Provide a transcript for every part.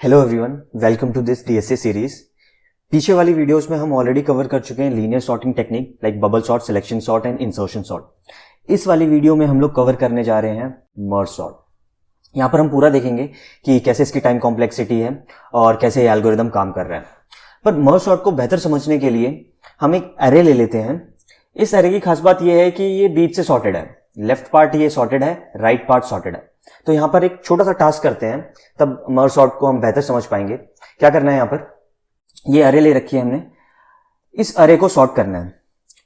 Hello everyone, welcome to this DSA series. पीछे वाली videos में हम ऑलरेडी कवर कर चुके हैं linear sorting technique like bubble sort, selection sort and insertion sort. इस वाली वीडियो में हम लोग कवर करने जा रहे हैं मर्ज सॉर्ट। यहाँ पर हम पूरा देखेंगे कि कैसे इसकी टाइम कॉम्प्लेक्सिटी है और कैसे ये एल्गोरिदम काम कर रहा है। पर मर्ज सॉर्ट को बेहतर समझने के लिए हम एक एरे ले लेते हैं। इस एरे की खास बात यह है कि ये बीच से सॉर्टेड है, लेफ्ट पार्ट ये सॉर्टेड है, राइट पार्ट सॉर्टेड है। तो यहां पर एक छोटा सा टास्क करते हैं, तब मर्ज सॉर्ट को हम बेहतर समझ पाएंगे। क्या करना है, यहां पर ये अरे ले रखी है हमने, इस अरे को सॉर्ट करना है।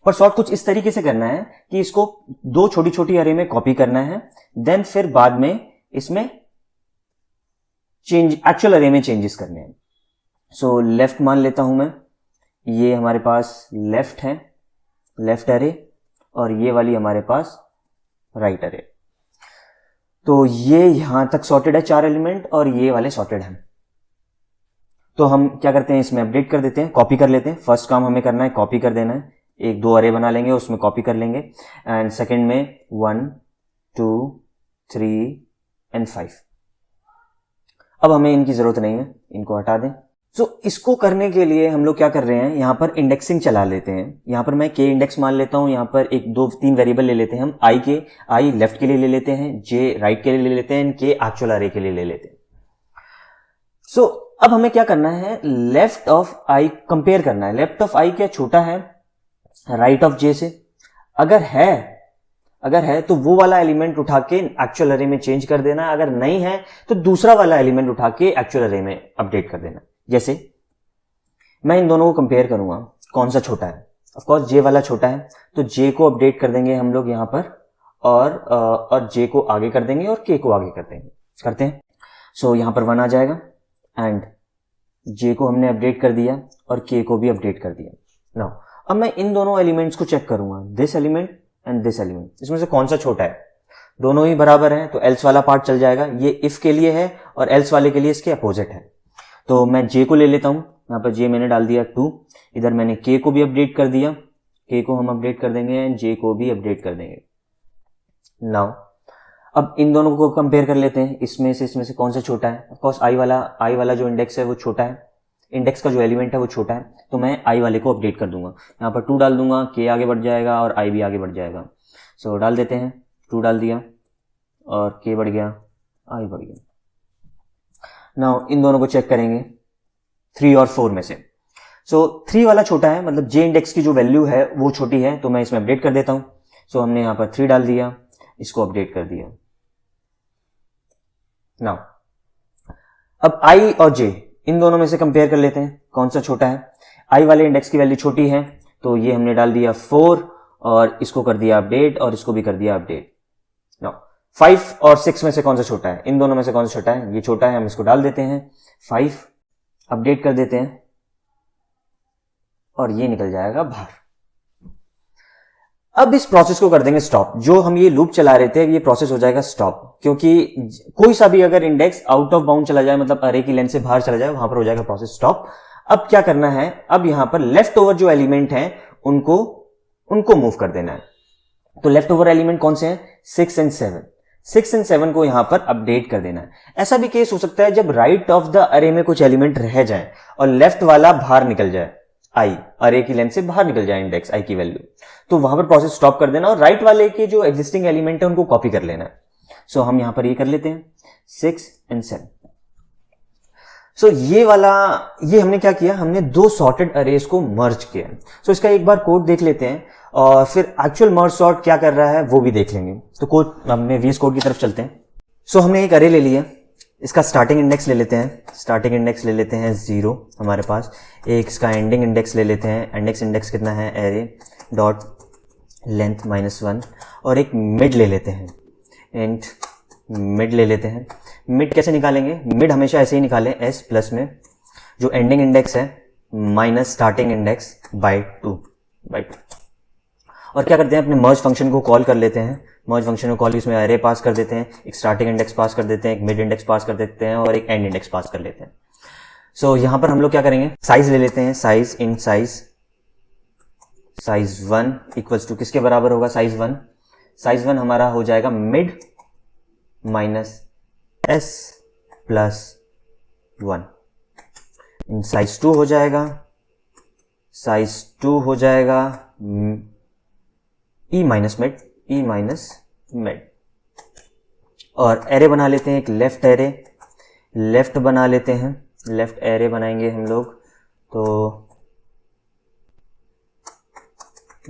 पर सॉर्ट कुछ इस तरीके से करना है कि इसको दो छोटी छोटी अरे में कॉपी करना है, देन फिर बाद में इसमें चेंज एक्चुअल अरे में चेंजेस करने हैं। सो लेफ्ट मान लेता हूं मैं, ये हमारे पास लेफ्ट है, लेफ्ट अरे, और ये वाली हमारे पास राइट अरे। तो ये यहां तक सॉर्टेड है, 4 एलिमेंट, और ये वाले सॉर्टेड हैं। तो हम क्या करते हैं, इसमें अपडेट कर देते हैं, कॉपी कर लेते हैं। फर्स्ट काम हमें करना है कॉपी कर देना है, एक दो अरे बना लेंगे, उसमें कॉपी कर लेंगे। एंड सेकंड में 1 2 3 एंड 5। अब हमें इनकी जरूरत नहीं है, इनको हटा दें। सो इसको करने के लिए हम लोग क्या कर रहे हैं, यहां पर इंडेक्सिंग चला लेते हैं। यहां पर मैं के इंडेक्स मान लेता हूं, यहां पर 1 2 3 वेरिएबल ले लेते हैं हम। आई लेफ्ट के लिए ले लेते हैं, जे राइट के लिए ले लेते हैं, के एक्चुअल अरे के लिए ले लेते हैं। सो अब हमें क्या करना है, लेफ्ट ऑफ आई कंपेयर करना है। लेफ्ट ऑफ आई क्या छोटा है राइट ऑफ जे से? अगर है तो वो वाला एलिमेंट उठा के एक्चुअल अरे में चेंज कर देना। अगर नहीं है तो दूसरा वाला एलिमेंट उठा के एक्चुअल अरे में अपडेट कर देना। जैसे मैं इन दोनों को कंपेयर करूंगा, कौन सा छोटा है? ऑफ कोर्स जे वाला छोटा है, तो जे को अपडेट कर देंगे हम लोग यहां पर, और जे को आगे कर देंगे और के को आगे कर देंगे। करते हैं। सो यहां पर 1 आ जाएगा, एंड जे को हमने अपडेट कर दिया और के को भी अपडेट कर दिया। नाउ अब मैं इन दोनों एलिमेंट्स को चेक करूंगा, this element and this element, इसमें से कौन सा छोटा है? दोनों ही बराबर हैं, तो एल्स वाला पार्ट चल जाएगा। ये इफ के लिए है और एल्स वाले के लिए इसके अपोजिट है। तो मैं जे को ले लेता हूं, यहां पर जे मैंने डाल दिया 2, इधर मैंने के को भी अपडेट कर दिया, के को हम अपडेट कर देंगे एंड जे को भी अपडेट कर देंगे। नाउ अब इन दोनों को कंपेयर कर लेते हैं, इसमें से कौन सा छोटा है? ऑफ कोर्स आई वाला जो इंडेक्स है वो छोटा है, इंडेक्स का जो एलिमेंट है वो छोटा है, तो मैं आई वाले को अपडेट कर दूंगा। यहां पर 2 डाल दूंगा, के आगे बढ़ जाएगा और आई भी आगे बढ़ जाएगा। सो डाल देते हैं, 2 डाल दिया और के बढ़ गया, आई बढ़ गया। नाउ इन दोनों को चेक करेंगे 3 और 4 में से। सो 3 वाला छोटा है, मतलब जे इंडेक्स की जो वैल्यू है वो छोटी है, तो मैं इसमें अपडेट कर देता हूं। सो हमने यहां पर 3 डाल दिया, इसको अपडेट कर दिया। नाउ अब आई और जे इन दोनों में से कंपेयर कर लेते हैं, कौन सा छोटा है? आई वाले इंडेक्स की वैल्यू छोटी है, तो ये हमने डाल दिया 4 और इसको कर दिया अपडेट और इसको भी कर दिया अपडेट। नाउ 5 और 6 में से कौन सा छोटा है? इन दोनों में से कौन सा छोटा है? ये छोटा है, हम इसको डाल देते हैं 5, अपडेट कर देते हैं और ये निकल जाएगा बाहर। अब इस प्रोसेस को कर देंगे स्टॉप। जो हम ये लूप चला रहे थे, ये प्रोसेस हो जाएगा स्टॉप, क्योंकि कोई सा भी अगर इंडेक्स आउट ऑफ बाउंड चला जाए, मतलब अरे की लेंथ से बाहर चला जाए, वहां पर हो जाएगा प्रोसेस स्टॉप। अब क्या करना है, अब यहां पर लेफ्ट ओवर जो एलिमेंट है उनको मूव कर देना है। तो लेफ्ट ओवर एलिमेंट कौन से हैं? 6 एंड 7। 6 एंड 7 को यहां पर अपडेट कर देना है। ऐसा भी केस हो सकता है जब राइट ऑफ द अरे में कुछ एलिमेंट रह जाए और लेफ्ट वाला बाहर निकल जाए, आई अरे की लेंथ से बाहर निकल जाए इंडेक्स आई की वैल्यू, तो वहां पर प्रोसेस स्टॉप कर देना और राइट वाले के जो एग्जिस्टिंग एलिमेंट है उनको कॉपी कर लेना है। सो हम यहां पर ये कर लेते हैं 6 एंड 7। सो ये हमने क्या किया, हमने 2 सॉर्टेड अरेज को मर्ज किया। सो इसका एक बार कोड देख लेते हैं और फिर एक्चुअल मर्ज सॉर्ट क्या कर रहा है वो भी देख लेंगे। तो कोड हमने वीएस कोड की तरफ चलते हैं। सो हमने एक अरे ले लिया, इसका स्टार्टिंग इंडेक्स ले लेते हैं, 0 हमारे पास। एक इसका एंडिंग इंडेक्स ले लेते हैं, इंडेक्स कितना है, एरे डॉट लेंथ -1, और एक मिड ले लेते हैं, एंड मिड ले लेते हैं। मिड कैसे निकालेंगे? मिड हमेशा ऐसे ही निकालें, एस प्लस में जो एंडिंग इंडेक्स है माइनस स्टार्टिंग इंडेक्स बाय 2। और क्या करते हैं, अपने मर्ज फंक्शन को कॉल कर लेते हैं। मर्ज फंक्शन को कॉल, इसमें अरे पास कर देते हैं, एक स्टार्टिंग इंडेक्स पास कर देते हैं, एक मिड इंडेक्स पास कर देते हैं और एक एंड इंडेक्स पास कर लेते हैं। सो यहां पर हम लोग क्या करेंगे, साइज ले लेते हैं, साइज 1 इक्वल्स टू किसके बराबर होगा? साइज 1 हमारा हो जाएगा mid minus S plus 1, size 2 हो जाएगा, साइज 2 हो जाएगा e माइनस मेड। और एरे बना लेते हैं, एक लेफ्ट एरे, लेफ्ट बना लेते हैं, लेफ्ट एरे बनाएंगे हम लोग। तो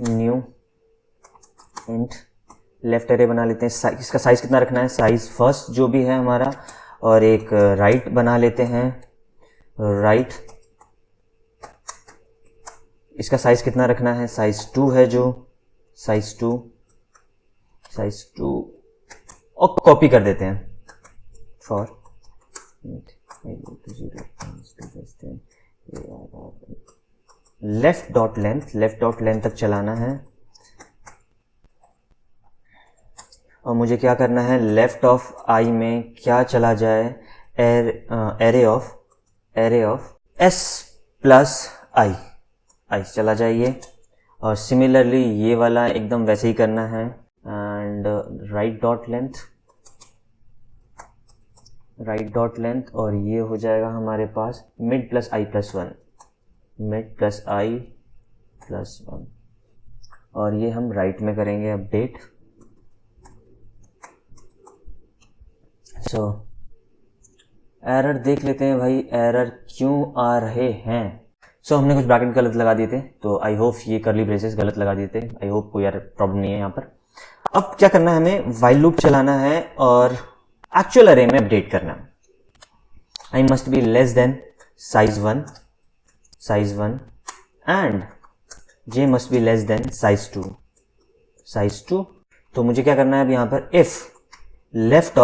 न्यू इंट लेफ्ट एरे बना लेते हैं। इसका साइज कितना रखना है, साइज फर्स्ट जो भी है हमारा, और एक राइट बना लेते हैं, राइट। इसका साइज कितना रखना है, साइज 2 है जो, साइज 2 और कॉपी कर देते हैं फॉर लेफ्ट डॉट लेंथ तक चलाना है। और मुझे क्या करना है, लेफ्ट ऑफ आई में क्या चला जाए, एरे ऑफ एस प्लस आई चला जाए ये। और सिमिलरली ये वाला एकदम वैसे ही करना है, एंड राइट डॉट लेंथ और ये हो जाएगा हमारे पास मिड प्लस आई प्लस वन, और ये हम राइट में करेंगे अपडेट। सो एरर देख लेते हैं भाई, एरर क्यों आ रहे हैं। सो हमने कुछ ब्रैकेट गलत लगा दिए थे, तो आई होप ये कर्ली ब्रेसेस गलत लगा दिए थे, आई होप कोई यार प्रॉब्लम नहीं है यहाँ पर। अब क्या करना है, हमें व्हाइल लूप चलाना है और एक्चुअल अरे में अपडेट करना है। I must be less than size 1 and J must be less than size 2। तो मुझे क्या करना है अब यहाँ पर, इफ लेफ्ट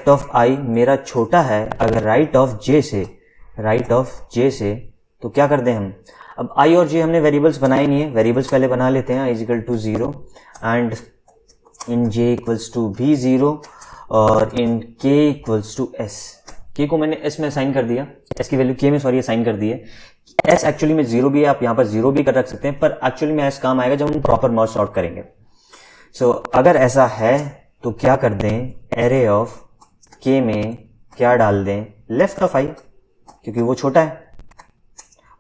ऑफ आई मेरा छोटा है अगर राइट ऑफ जे से, तो क्या कर दें हम, अब आई और जे हमने वेरिएबल्स बनाए नहीं है, वेरिएबल्स पहले बना लेते हैं। इज इक्वल टू 0 एंड इन जे इक्वल्स टू भी 0 और इन के इक्वल्स टू एस। के को मैंने एस में असाइन कर दिया, एस की वैल्यू के में असाइन कर दी है। एस एक्चुअली में 0 भी है, आप यहाँ पर 0 भी कर रख सकते हैं, पर एक्चुअली में एस काम आएगा जब हम प्रॉपर मर्ज सॉर्ट करेंगे। सो अगर ऐसा है तो क्या कर दें, एरे ऑफ के में क्या डाल दें, लेफ्ट ऑफ आई, क्योंकि वो छोटा है,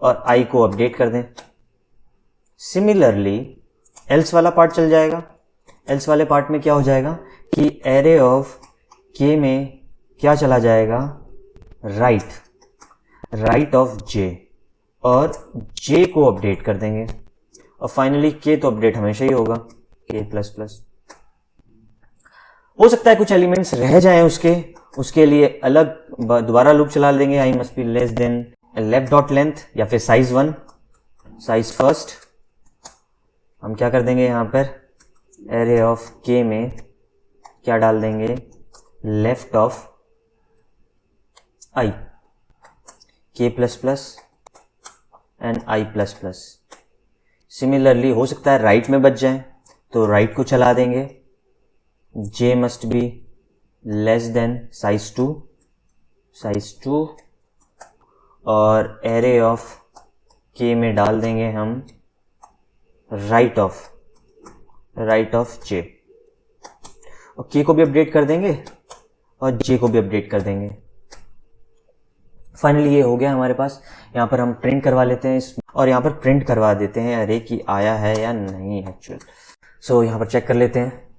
और आई को अपडेट कर दें। सिमिलरली एल्स वाला पार्ट चल जाएगा। एल्स वाले पार्ट में क्या हो जाएगा कि एरे ऑफ के में क्या चला जाएगा, राइट ऑफ जे, और जे को अपडेट कर देंगे। और फाइनली के तो अपडेट हमेशा ही होगा, के प्लस प्लस। हो सकता है कुछ एलिमेंट्स रह जाएं उसके लिए अलग दोबारा लूप चला देंगे। I must be less then left dot length या फिर साइज 1, साइज फर्स्ट। हम क्या कर देंगे यहाँ पर, एरे ऑफ के में क्या डाल देंगे, लेफ्ट ऑफ आई, के plus plus and I plus plus. Similarly हो सकता है राइट में बच जाए, तो राइट को चला देंगे, J must be less than size 2 और एरे ऑफ के में डाल देंगे हम राइट ऑफ जे, और के को भी अपडेट कर देंगे और जे को भी अपडेट कर देंगे। फाइनली ये हो गया हमारे पास। यहाँ पर हम प्रिंट करवा लेते हैं और यहाँ पर प्रिंट करवा देते हैं अरे कि आया है या नहीं एक्चुअल। सो यहाँ पर चेक कर लेते हैं,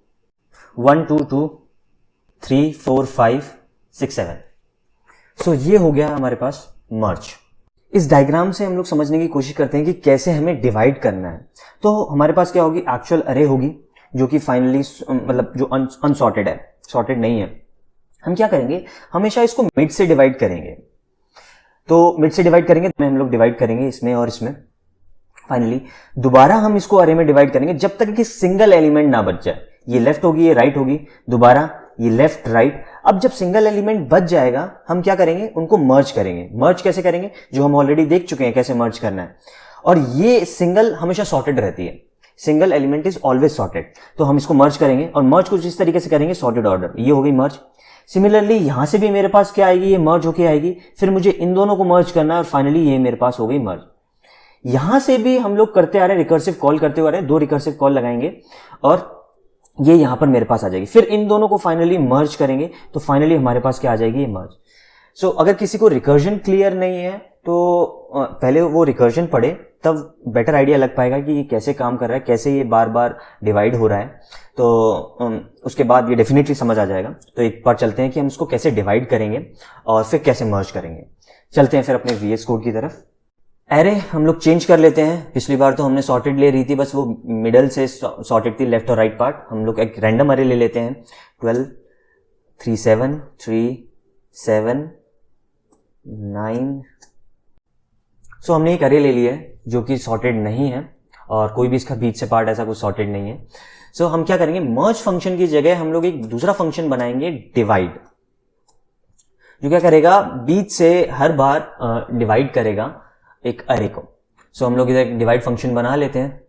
1 2 2 3 4 5 6 7। सो ये हो गया हमारे पास मर्ज। इस डायग्राम से हम लोग समझने की कोशिश करते हैं कि कैसे हमें डिवाइड करना है। तो हमारे पास क्या होगी, एक्चुअल अरे होगी जो कि फाइनली मतलब जो अनसॉर्टेड है, सॉर्टेड नहीं है। हम क्या करेंगे, हमेशा इसको मिड से डिवाइड करेंगे। तो मिड से डिवाइड करेंगे तो हम लोग डिवाइड करेंगे इसमें और इसमें। फाइनली दोबारा हम इसको अरे में डिवाइड करेंगे जब तक कि सिंगल एलिमेंट ना बच जाए। ये लेफ्ट होगी, ये राइट होगी, दोबारा ये लेफ्ट राइट। अब जब सिंगल एलिमेंट बच जाएगा हम क्या करेंगे, उनको मर्ज करेंगे। मर्ज कैसे करेंगे, जो हम ऑलरेडी देख चुके हैं कैसे मर्ज करना है। और ये सिंगल हमेशा सॉर्टेड रहती है, single element is always sorted. तो हम इसको मर्ज करेंगे और मर्ज कुछ इस तरीके से करेंगे, सॉर्टेड ऑर्डर। ये हो गई मर्ज। सिमिलरली यहां से भी मेरे पास क्या आएगी, ये मर्ज होके आएगी। फिर मुझे इन दोनों को मर्ज करना है और फाइनली ये मेरे पास हो गई मर्ज। यहां से भी हम लोग करते आ रहे हैं, रिकर्सिव कॉल करते हुए आ रहे हैं, 2 रिकर्सिव कॉल लगाएंगे और ये यहां पर मेरे पास आ जाएगी। फिर इन दोनों को फाइनली मर्ज करेंगे तो फाइनली हमारे पास क्या आ जाएगी, ये मर्ज। सो अगर किसी को रिकर्जन क्लियर नहीं है तो पहले वो रिकर्जन पढ़े, तब बेटर आइडिया लग पाएगा कि ये कैसे काम कर रहा है, कैसे ये बार बार डिवाइड हो रहा है। तो उसके बाद ये डेफिनेटली समझ आ जाएगा। तो एक बार चलते हैं कि हम इसको कैसे डिवाइड करेंगे और फिर कैसे मर्ज करेंगे। चलते हैं फिर अपने VS कोड की तरफ। एरे हम लोग चेंज कर लेते हैं। पिछली बार तो हमने सॉर्टेड ले रही थी, बस वो मिडल से सॉर्टेड थी, लेफ्ट और राइट पार्ट। हम लोग एक रैंडम अरे ले लेते हैं। 12 3 7 3 7 9। सो हमने एक अरे ले लिया है जो कि सॉर्टेड नहीं है और कोई भी इसका बीच से पार्ट ऐसा कुछ सॉर्टेड नहीं है। सो हम क्या करेंगे, मर्ज फंक्शन की जगह हम लोग एक दूसरा फंक्शन बनाएंगे, डिवाइड, जो क्या करेगा, बीच से हर बार डिवाइड करेगा एक अरे को। सो हम लोग इधर एक डिवाइड फंक्शन बना लेते हैं।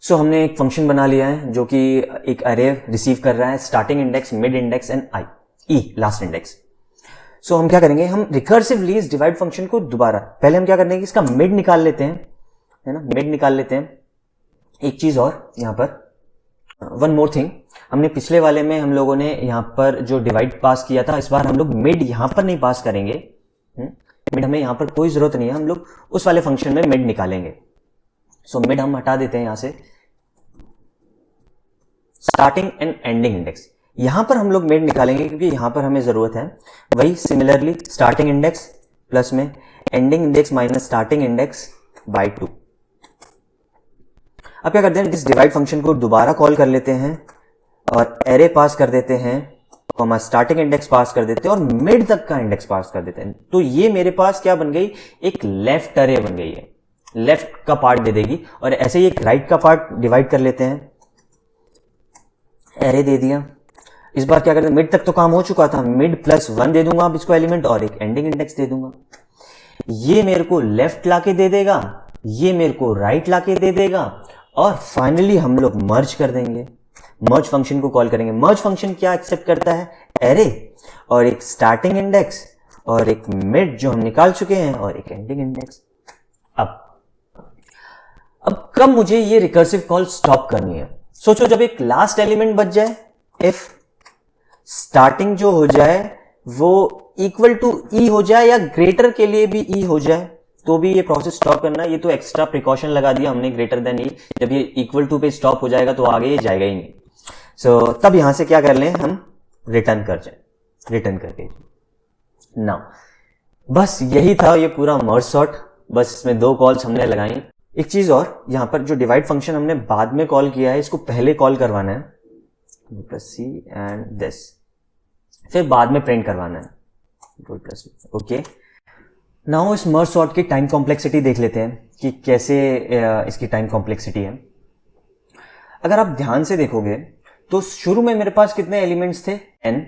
सो हमने एक फंक्शन बना लिया है जो कि एक अरे रिसीव कर रहा है, starting index, mid index and E last index. So हम क्या करेंगे, हम रिकर्सिवली इस डिवाइड फंक्शन को दोबारा, पहले हम क्या करते हैं कि इसका मिड निकाल लेते हैं, है ना, मिड निकाल लेते हैं। एक चीज और यहां पर, वन मोर थिंग, हमने पिछले वाले में हम लोगों ने यहां पर जो डिवाइड पास किया था, इस बार हम लोग मिड यहां पर नहीं पास करेंगे। मिड हमें यहां पर कोई जरूरत नहीं है, हम लोग उस वाले फंक्शन में मिड निकालेंगे। सो मिड हम हटा देते हैं यहां से। स्टार्टिंग एंड एंडिंग इंडेक्स, यहां पर हम लोग मिड निकालेंगे क्योंकि यहां पर हमें जरूरत है। वही सिमिलरली स्टार्टिंग इंडेक्स प्लस में ending index minus starting index bye 2। अब क्या करते हैं, इस डिवाइड फंक्शन को दोबारा कॉल कर लेते हैं और एरे पास कर देते हैं, कॉमा स्टार्टिंग इंडेक्स पास कर देते हैं और मिड तक का इंडेक्स पास कर देते हैं। तो ये मेरे पास क्या बन गई, एक लेफ्ट अरे बन गई है, लेफ्ट का पार्ट दे देगी। और ऐसे ही एक राइट का पार्ट डिवाइड कर लेते हैं, एरे दे दिया। इस बार क्या करते हैं, मिड तक तो काम हो चुका था, मिड प्लस 1 दे दूंगा अब इसको एलिमेंट और एक एंडिंग इंडेक्स दे दूंगा। ये मेरे को लेफ्ट लाके दे देगा, ये मेरे को राइट लाके दे देगा और फाइनली हम लोग मर्ज कर देंगे। मर्ज फंक्शन को कॉल करेंगे। मर्ज फंक्शन क्या एक्सेप्ट करता है, एरे और एक स्टार्टिंग इंडेक्स और एक मिड जो हम निकाल चुके हैं और एक एंडिंग इंडेक्स। अब कब मुझे ये रिकर्सिव कॉल स्टॉप करनी है, सोचो जब एक लास्ट एलिमेंट बच जाए, इफ स्टार्टिंग जो हो जाए वो इक्वल टू ई हो जाए या ग्रेटर के लिए भी ई हो जाए, तो भी ये प्रोसेस स्टॉप करना। ये तो एक्स्ट्रा प्रिकॉशन लगा दिया हमने, ग्रेटर देन ई। जब ये इक्वल टू पे स्टॉप हो जाएगा तो आगे ये जाएगा ही नहीं। सो तब यहां से क्या कर लें, हम रिटर्न कर जाए, रिटर्न करके नाउ। बस यही था ये पूरा मर्ज सॉर्ट। बस इसमें 2 कॉल्स हमने लगाई। एक चीज और, यहां पर जो डिवाइड फंक्शन हमने बाद में कॉल किया है, इसको पहले कॉल करवाना है, प्लस सी एंड दिस, फिर बाद में प्रिंट करवाना है, प्लस। ओके, नाउ इस मर्ज सॉर्ट की टाइम कॉम्प्लेक्सिटी देख लेते हैं कि कैसे इसकी टाइम कॉम्प्लेक्सिटी है। अगर आप ध्यान से देखोगे तो शुरू में मेरे पास कितने एलिमेंट्स थे, n।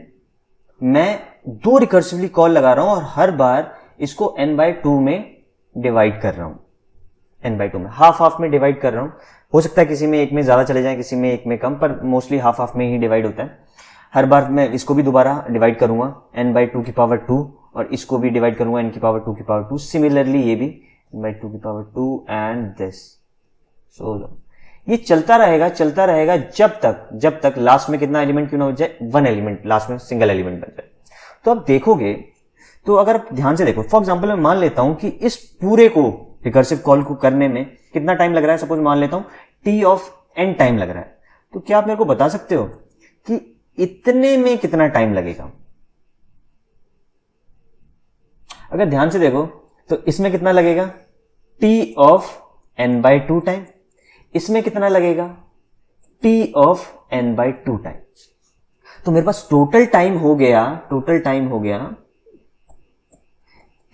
मैं 2 रिकर्सिवली कॉल लगा रहा हूं और हर बार इसको n/2 में डिवाइड कर रहा हूं, n/2 में, हाफ में डिवाइड कर रहा हूं। हो सकता है किसी में एक में ज्यादा चले जाए, किसी में एक में कम, पर मोस्टली हाफ में ही डिवाइड होता है। हर बार मैं इसको भी दोबारा डिवाइड करूंगा n/2 की पावर 2 और इसको भी डिवाइड करूंगा n की पावर 2 की पावर 2। सिमिलरली ये भी n/2 की पावर 2 एंड दिस। सो ये चलता रहेगा जब तक लास्ट में कितना एलिमेंट क्यों ना हो जाए, 1 एलिमेंट, लास्ट में सिंगल एलिमेंट बन जाए। तो आप देखोगे तो अगर आप ध्यान से देखो, फॉर एग्जाम्पल मैं मान लेता हूं कि इस पूरे को रिकर्सिव कॉल को करने में कितना टाइम लग रहा है, सपोज मान लेता हूं t ऑफ n टाइम लग रहा है। तो क्या आप मेरे को बता सकते हो कि इतने में कितना टाइम लगेगा? अगर ध्यान से देखो तो इसमें कितना लगेगा, t ऑफ n/2 टाइम। इसमें कितना लगेगा, t ऑफ n/2 टाइम। तो मेरे पास टोटल टाइम हो गया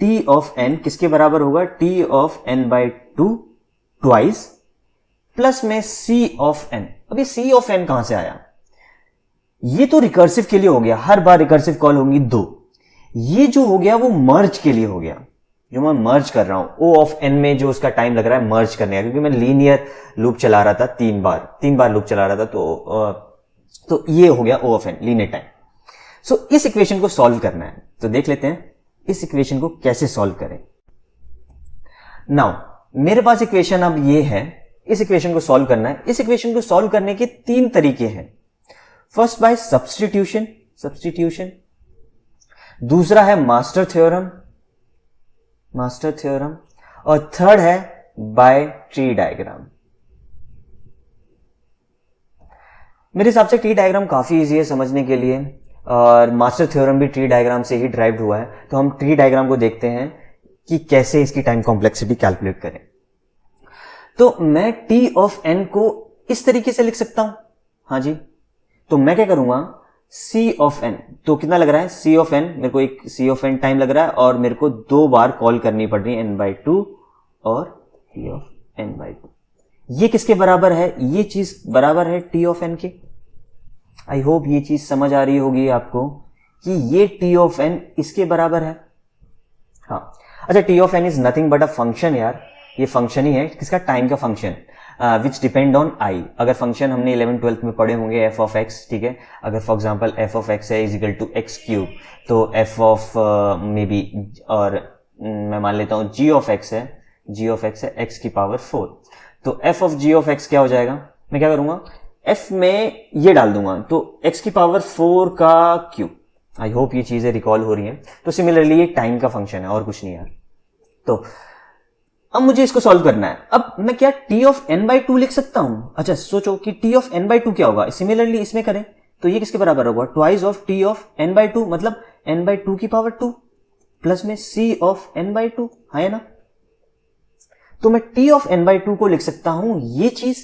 t ऑफ n किसके बराबर होगा, t of n/2 twice plus में c ऑफ n। अभी c ऑफ n कहां से आया? ये तो रिकर्सिव के लिए हो गया, हर बार रिकर्सिव कॉल होंगी 2। ये जो हो गया वो मर्ज के लिए हो गया, जो मैं मर्ज कर रहा हूं। o ऑफ n में जो उसका टाइम लग रहा है मर्ज करने का, क्योंकि मैं लीनियर लूप चला रहा था, 3 बार लूप चला रहा था, तो ये हो गया o of n, linear time. So इस इक्वेशन को सॉल्व करना है, तो देख लेते हैं इस इक्वेशन को कैसे सॉल्व करें। नाउ मेरे पास इक्वेशन अब ये है, इस इक्वेशन को सॉल्व करना है। इस इक्वेशन को सॉल्व करने के 3 तरीके हैं। फर्स्ट बाय सब्स्टिट्यूशन, दूसरा है मास्टर थ्योरम, और थर्ड है बाय ट्री डायग्राम। मेरे हिसाब से ट्री डायग्राम काफी इजी है समझने के लिए, और मास्टर थ्योरम भी ट्री डायग्राम से ही ड्राइव्ड हुआ है। तो हम ट्री डायग्राम को देखते हैं कि कैसे इसकी टाइम कॉम्प्लेक्सिटी कैलकुलेट करें। तो मैं टी ऑफ एन को इस तरीके से लिख सकता हूं, हाँ जी। तो मैं क्या करूंगा, सी ऑफ एन, तो कितना लग रहा है सी ऑफ एन, मेरे को एक सी ऑफ एन टाइम लग रहा है, और मेरे को 2 बार कॉल करनी पड़ रही है n/2 और t ऑफ n/2। ये किसके बराबर है, ये चीज बराबर है t ऑफ n के। आई होप ये चीज समझ आ रही होगी आपको कि ये t ऑफ n इसके बराबर है। हाँ, अच्छा, t of n is nothing but a function यार, ये फंक्शन ही है, किसका, टाइम का function, which depend on I. अगर फंक्शन हमने 11th-12th में पढ़े होंगे f ऑफ x, ठीक है, अगर for example f of x है is equal to x cube, तो f ऑफ मे बी, और मैं मान लेता हूं g ऑफ x है, g ऑफ x है x की पावर 4, तो f of g of x क्या हो जाएगा, मैं क्या करूंगा, f में ये डाल दूंगा, तो x की पावर 4 का क्यूब। आई होप ये चीजें रिकॉल हो रही हैं। तो सिमिलरली ये टाइम का फंक्शन है और कुछ नहीं यार। तो अब मुझे इसको सॉल्व करना है। अब मैं क्या t ऑफ n/2 लिख सकता हूं। अच्छा, सोचो कि t ऑफ n/2 क्या होगा, सिमिलरली इसमें करें तो ये किसके बराबर होगा, twice of t of n/2, मतलब n/2 की पावर 2 प्लस में c ऑफ n/2, है ना। तो मैं t ऑफ n/2 को लिख सकता हूं ये चीज,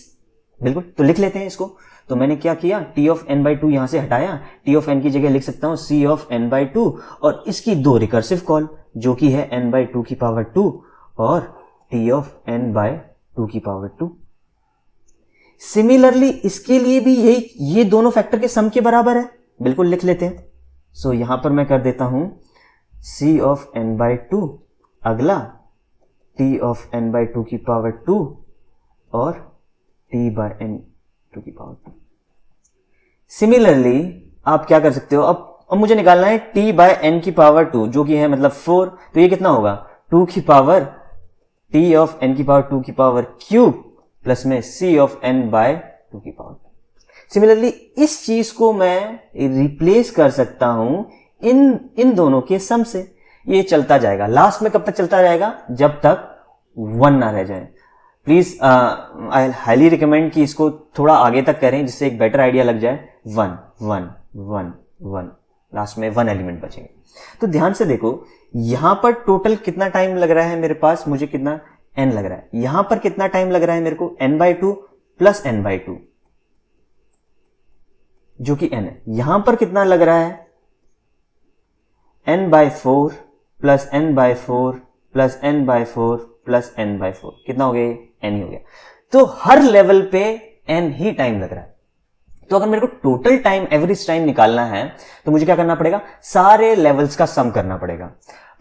बिल्कुल, तो लिख लेते हैं इसको। तो मैंने क्या किया, t ऑफ n/2 यहां से हटाया, t ऑफ n की जगह लिख सकता हूं c ऑफ n/2, और इसकी 2 रिकर्सिव कॉल जो कि है n/2 की पावर 2 और t ऑफ n/2 की पावर 2। सिमिलरली इसके लिए भी यही, ये दोनों फैक्टर के सम के बराबर है, बिल्कुल लिख लेते हैं। सो यहां पर मैं कर देता हूं c ऑफ n/2, अगला t ऑफ n/2 की पावर 2 और t/n/2 की पावर 2। सिमिलरली आप क्या कर सकते हो, अब मुझे निकालना है t/n की पावर 2 जो कि है मतलब 4, तो ये कितना होगा, 2 की पावर t ऑफ n की पावर 2 की पावर क्यूब प्लस में c ऑफ n/2 की पावर। सिमिलरली इस चीज को मैं रिप्लेस कर सकता हूं इन दोनों के सम से। ये चलता जाएगा, लास्ट में कब तक चलता जाएगा, जब तक 1 ना रह जाए। प्लीज आई हाईली रिकमेंड कि इसको थोड़ा आगे तक करें जिससे एक बेटर आइडिया लग जाए। 1 1 1 1, लास्ट में 1 एलिमेंट बचेंगे। तो ध्यान से देखो, यहां पर टोटल कितना टाइम लग रहा है मेरे पास, मुझे कितना n लग रहा है। यहां पर कितना टाइम लग रहा है मेरे को, n/2 प्लस n/2 जो कि n है। यहां पर कितना लग रहा है, n/4 plus n/4 plus n/4 plus n/4, कितना हो गया, n ही हो गया। तो हर लेवल पे n ही टाइम लग रहा है। तो अगर मेरे को टोटल टाइम, एवरेज टाइम निकालना है तो मुझे क्या करना पड़ेगा, सारे लेवल्स का सम करना पड़ेगा।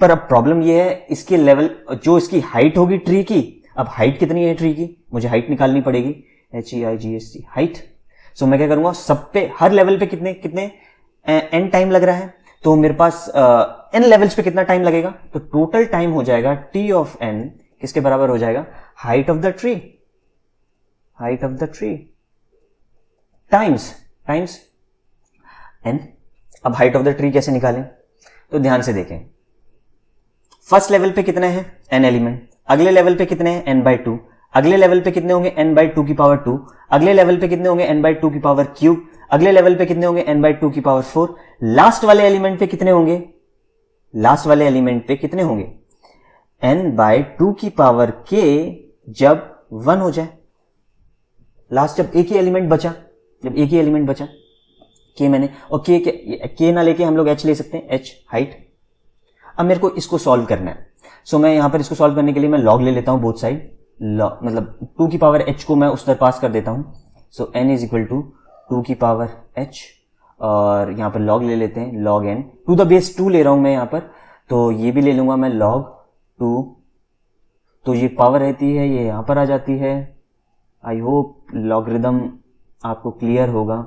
पर अब प्रॉब्लम यह है, इसके लेवल, जो इसकी हाइट होगी ट्री की, अब हाइट कितनी है ट्री की, मुझे हाइट निकालनी पड़ेगी, HEIGHT, हाइट। सो मैं क्या करूंगा, सब पे, हर लेवल पे कितने कितने n टाइम लग रहा है, तो मेरे पास n लेवल्स पे कितना टाइम लगेगा, तो टोटल टाइम हो जाएगा t ऑफ n किसके बराबर हो जाएगा, height of the tree, height of the tree times n। अब हाइट ऑफ द ट्री कैसे निकालें, तो ध्यान से देखें, फर्स्ट लेवल पे कितने हैं, n एलिमेंट, अगले लेवल पे कितने हैं, n/2, अगले लेवल पे कितने होंगे, n/2 की पावर 2, अगले लेवल पे कितने होंगे, n/2 की पावर क्यूब, अगले लेवल पे कितने होंगे, n/2 की पावर 4, लास्ट वाले एलिमेंट पे कितने होंगे, लास्ट वाले एलिमेंट पे कितने होंगे, n/2 की पावर k जब 1 हो जाए, लास्ट जब एक ही एलिमेंट बचा, जब एक ही एलिमेंट बचा k मैंने, और k ना लेके हम लोग h ले सकते हैं, h हाइट। अब मेरे को इसको सॉल्व करना है। सो मैं यहां पर इसको सॉल्व करने के लिए मैं लॉग ले लेता हूं बोथ साइड, मतलब 2 की पावर h को मैं उस तरफ पास कर देता हूं। सो n इज इक्वल टू 2 की पावर h, और यहां पर लॉग ले लेते हैं, log n to the base 2 ले रहा हूं मैं यहां पर, तो ये भी ले लूंगा मैं log 2, तो ये पावर रहती है, ये यहां पर आ जाती है। आई होप लॉगरिदम आपको क्लियर होगा।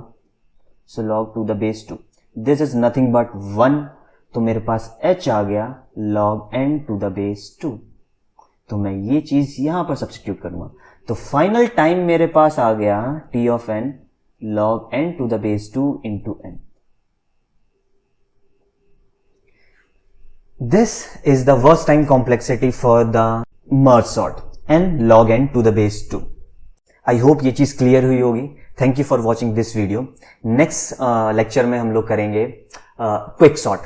So log 2 the base 2, this is nothing but 1, तो मेरे पास h आ गया log n to the base 2। तो मैं ये चीज यहां पर सब्स्टिट्यूट करूंगा, तो फाइनल टाइम मेरे पास आ गया t of n log n to the base 2 into n. This is the worst time complexity for the merge sort, n log n to the base 2. I hope ये चीज clear हुई होगी. Thank you for watching this video. Next lecture में हम लोग करेंगे quick sort.